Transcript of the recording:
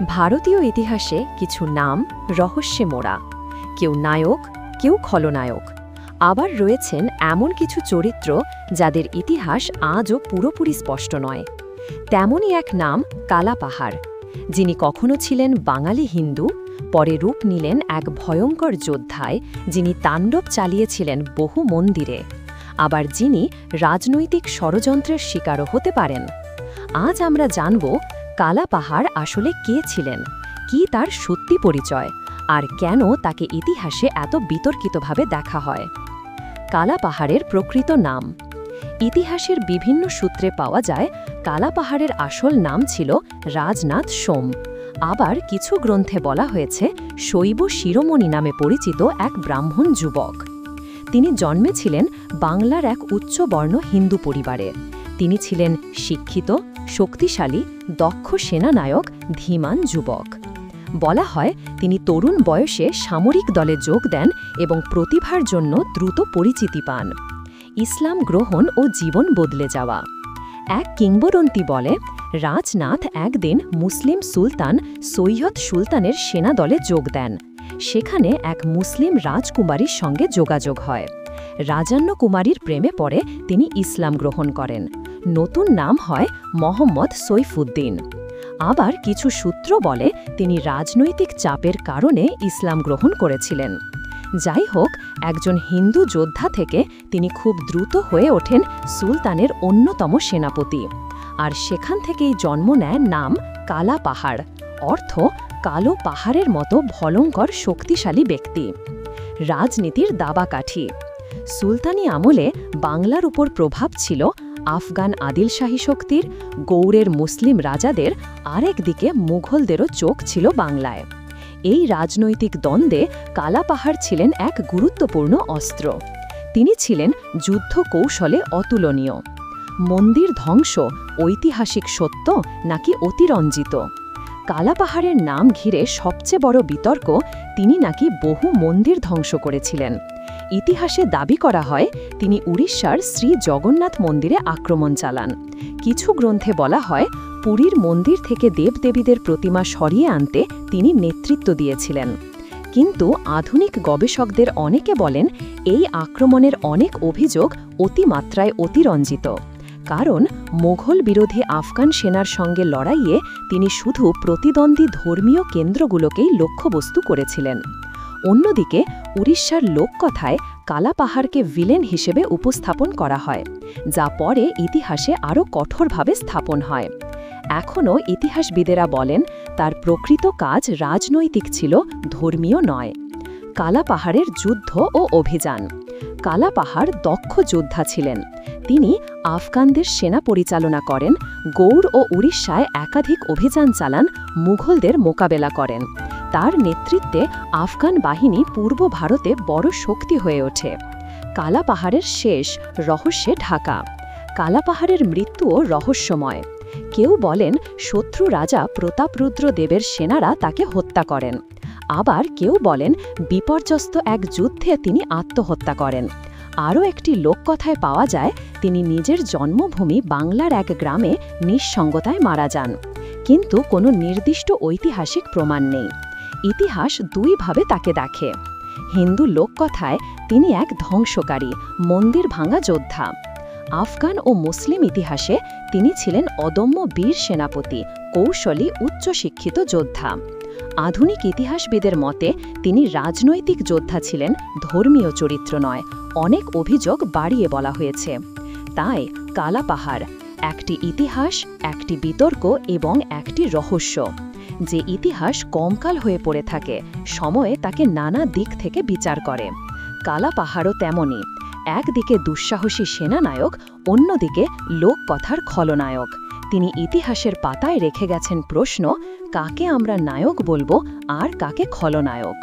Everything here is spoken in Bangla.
ভারতীয় ইতিহাসে কিছু নাম রহস্যে মোড়া, কেউ নায়ক, কেউ খলনায়ক। আবার রয়েছেন এমন কিছু চরিত্র যাদের ইতিহাস আজও পুরোপুরি স্পষ্ট নয়। তেমনই এক নাম কালা পাহাড়, যিনি কখনো ছিলেন বাঙালি হিন্দু, পরে রূপ নিলেন এক ভয়ঙ্কর যোদ্ধায়, যিনি তাণ্ডব চালিয়েছিলেন বহু মন্দিরে, আবার যিনি রাজনৈতিক ষড়যন্ত্রের শিকারও হতে পারেন। আজ আমরা জানব কালা পাহাড় আসলে কে ছিলেন, কি তার সত্যি পরিচয়, আর কেন তাকে ইতিহাসে এত বিতর্কিতভাবে দেখা হয়। কালা পাহাড়ের প্রকৃত নাম। ইতিহাসের বিভিন্ন সূত্রে পাওয়া যায় কালা পাহাড়ের আসল নাম ছিল রাজনাথ সোম। আবার কিছু গ্রন্থে বলা হয়েছে শৈব শিরোমণি নামে পরিচিত এক ব্রাহ্মণ যুবক। তিনি জন্মেছিলেন বাংলার এক উচ্চবর্ণ হিন্দু পরিবারে। তিনি ছিলেন শিক্ষিত, শক্তিশালী, দক্ষ সেনানায়ক, ধীমান যুবক। বলা হয় তিনি তরুণ বয়সে সামরিক দলে যোগ দেন এবং প্রতিভার জন্য দ্রুত পরিচিতি পান। ইসলাম গ্রহণ ও জীবন বদলে যাওয়া। এক কিংবদন্তি বলে রাজনাথ একদিন মুসলিম সুলতান সৈয়দ সুলতানের সেনা দলে যোগ দেন। সেখানে এক মুসলিম রাজকুমারীর সঙ্গে যোগাযোগ হয়। রাজান্য কুমারীর প্রেমে পড়ে তিনি ইসলাম গ্রহণ করেন। নতুন নাম হয় মোহাম্মদ সৈফুদ্দিন। আবার কিছু সূত্র বলে তিনি রাজনৈতিক চাপের কারণে ইসলাম গ্রহণ করেছিলেন। যাই হোক, একজন হিন্দু যোদ্ধা থেকে তিনি খুব দ্রুত হয়ে ওঠেন সুলতানের অন্যতম সেনাপতি। আর সেখান থেকেই জন্ম নেয় নাম কালা পাহাড়, অর্থ কালো পাহাড়ের মতো ভয়ঙ্কর শক্তিশালী ব্যক্তি। রাজনীতির দাবাকাঠি। সুলতানি আমলে বাংলার উপর প্রভাব ছিল আফগান আদিলশাহী শক্তির, গৌড়ের মুসলিম রাজাদের, আরেকদিকে মুঘলদেরও চোখ ছিল বাংলায়। এই রাজনৈতিক দ্বন্দ্বে কালা পাহাড় ছিলেন এক গুরুত্বপূর্ণ অস্ত্র। তিনি ছিলেন যুদ্ধ কৌশলে অতুলনীয়। মন্দির ধ্বংস ঐতিহাসিক সত্য নাকি অতিরঞ্জিত? কালা পাহাড়ের নাম ঘিরে সবচেয়ে বড় বিতর্ক, তিনি নাকি বহু মন্দির ধ্বংস করেছিলেন। ইতিহাসে দাবি করা হয় তিনি উড়িষ্যার শ্রী জগন্নাথ মন্দিরে আক্রমণ চালান। কিছু গ্রন্থে বলা হয় পুরীর মন্দির থেকে দেবদেবীদের প্রতিমা সরিয়ে আনতে তিনি নেতৃত্ব দিয়েছিলেন। কিন্তু আধুনিক গবেষকদের অনেকে বলেন এই আক্রমণের অনেক অভিযোগ অতিমাত্রায় অতিরঞ্জিত, কারণ মোঘল বিরোধী আফগান সেনার সঙ্গে লড়াইয়ে তিনি শুধু প্রতিদ্বন্দ্বী ধর্মীয় কেন্দ্রগুলোকেই লক্ষ্যবস্তু করেছিলেন। অন্যদিকে উড়িষ্যার লোককথায় কালা পাহাড়কে ভিলেন হিসেবে উপস্থাপন করা হয়, যা পরে ইতিহাসে আরও কঠোরভাবে স্থাপন হয়। এখনও ইতিহাসবিদেরা বলেন তার প্রকৃত কাজ রাজনৈতিক ছিল, ধর্মীয় নয়। কালা পাহাড়ের যুদ্ধ ও অভিযান। কালা পাহাড় দক্ষ যোদ্ধা ছিলেন। তিনি আফগানদের সেনা পরিচালনা করেন, গৌড় ও উড়িষ্যায় একাধিক অভিযান চালান, মুঘলদের মোকাবেলা করেন। তার নেতৃত্বে আফগান বাহিনী পূর্ব ভারতে বড় শক্তি হয়ে ওঠে। কালা পাহাড়ের শেষ রহস্যে ঢাকা। কালা পাহাড়ের মৃত্যুও রহস্যময়। কেউ বলেন শত্রু রাজা প্রতাপরুদ্র দেবের সেনারা তাকে হত্যা করেন। আবার কেউ বলেন বিপর্যস্ত এক যুদ্ধে তিনি আত্মহত্যা করেন। আরও একটি লোককথায় পাওয়া যায় তিনি নিজের জন্মভূমি বাংলার এক গ্রামে নিঃসঙ্গতায় মারা যান। কিন্তু কোনো নির্দিষ্ট ঐতিহাসিক প্রমাণ নেই। ইতিহাস দুইভাবে তাকে দেখে। হিন্দু লোককথায় তিনি এক ধ্বংসকারী, মন্দির ভাঙা যোদ্ধা। আফগান ও মুসলিম ইতিহাসে তিনি ছিলেন অদম্য বীর সেনাপতি, কৌশলী, উচ্চশিক্ষিত যোদ্ধা। আধুনিক ইতিহাসবিদের মতে তিনি রাজনৈতিক যোদ্ধা ছিলেন, ধর্মীয় চরিত্র নয়। অনেক অভিযোগ বাড়িয়ে বলা হয়েছে। তাই কালা পাহাড় একটি ইতিহাস, একটি বিতর্ক এবং একটি রহস্য। যে ইতিহাস কঙ্কাল হয়ে পড়ে থাকে, সময়ে তাকে নানা দিক থেকে বিচার করে। কালা পাহাড়ও তেমনই, একদিকে দুঃসাহসী সেনানায়ক, অন্যদিকে লোককথার খলনায়ক। তিনি ইতিহাসের পাতায় রেখে গেছেন প্রশ্ন, কাকে আমরা নায়ক বলবো আর কাকে খলনায়ক।